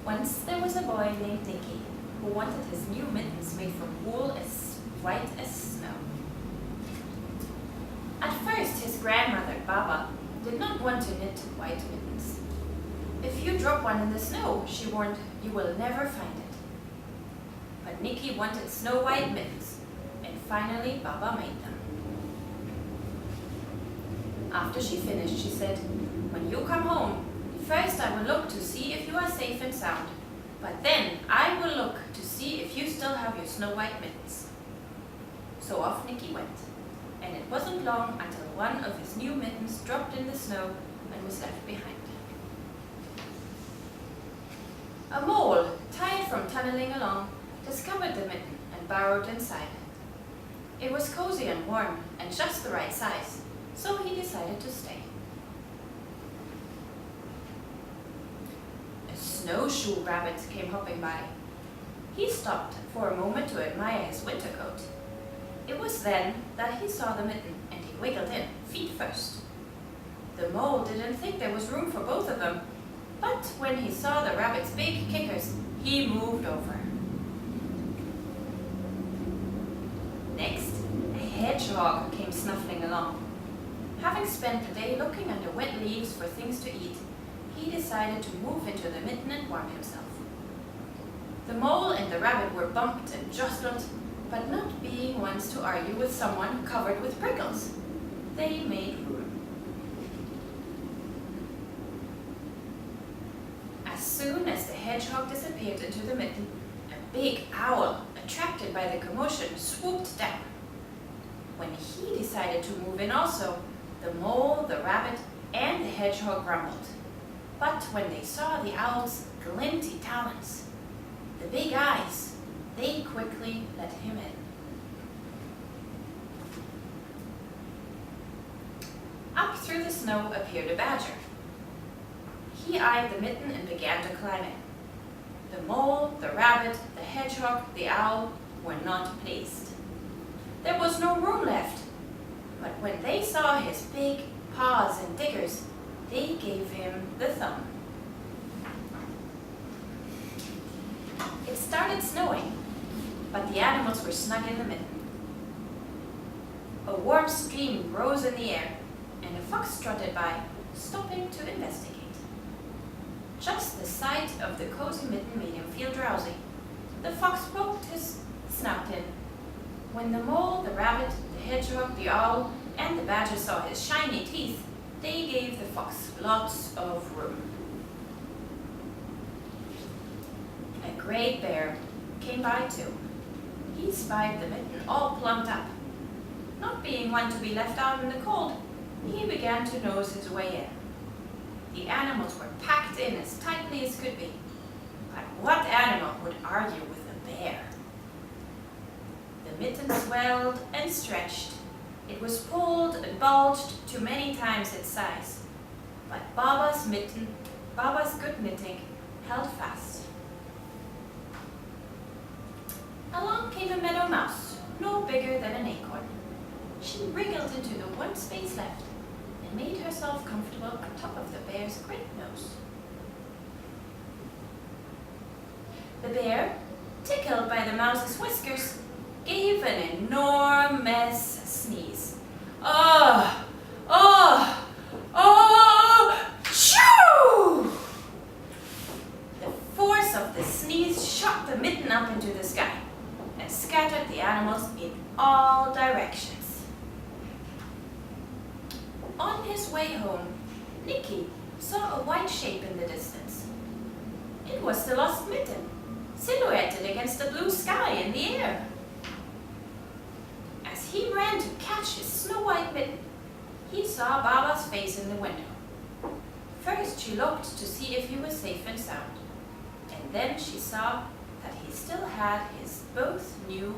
Once there was a boy named Nicky who wanted his new mittens made from wool as white as snow. At first, his grandmother, Baba, did not want to knit white mittens. If you drop one in the snow, she warned, you will never find it. But Nicky wanted snow white mittens, and finally Baba made them. After she finished, she said, when you come home, first I will look to see if you are safe and sound, but then I will look to see if you still have your snow white mittens. So off Nicky went, and it wasn't long until one of his new mittens dropped in the snow and was left behind. A mole, tired from tunneling along, discovered the mitten and burrowed inside. It was cozy and warm and just the right size, so he decided to stay. A snowshoe rabbit came hopping by. He stopped for a moment to admire his winter coat. It was then that he saw the mitten and he wiggled in, feet first. The mole didn't think there was room for both of them, but when he saw the rabbit's big kickers, he moved over. Next, a hedgehog came snuffling along. Having spent the day looking under wet leaves for things to eat, he decided to move into the mitten and warm himself. The mole and the rabbit were bumped and jostled, but not being ones to argue with someone covered with prickles, they made room. As soon as the hedgehog disappeared into the mitten, a big owl, attracted by the commotion, swooped down. When he decided to move in also, the mole, the rabbit, and the hedgehog grumbled. But when they saw the owl's glinty talons, the big eyes, they quickly let him in. Up through the snow appeared a badger. He eyed the mitten and began to climb in. The mole, the rabbit, the hedgehog, the owl were not pleased. There was no room left, but when they saw his big paws and diggers, they gave him the thumb. It started snowing, but the animals were snug in the mitten. A warm stream rose in the air, and a fox strutted by, stopping to investigate. Just the sight of the cozy mitten made him feel drowsy. The fox poked his snout in. When the mole, the rabbit, the hedgehog, the owl, and the badger saw his shiny teeth, they gave the fox lots of room. A great bear came by too. He spied the mitten all plumped up. Not being one to be left out in the cold, he began to nose his way in. The animals were packed in as tightly as could be. But what animal would argue with a bear? The mitten swelled and stretched. It was pulled and bulged to many times its size. But Baba's mitten, Baba's good knitting, held fast. Along came a meadow mouse, no bigger than an acorn. She wriggled into the one space left and made herself comfortable on top of the bear's great nose. The bear, tickled by the mouse's whiskers, gave an enormous sneeze. Oh! Oh! Oh! Shoo! The force of the sneeze shot the mitten up into the sky and scattered the animals in all directions. On his way home, Nicky saw a white shape in the distance. It was the lost mitten, silhouetted against the blue sky in the air. As he ran to catch his snow-white mitten, he saw Baba's face in the window. First she looked to see if he was safe and sound, and then she saw that he still had his both new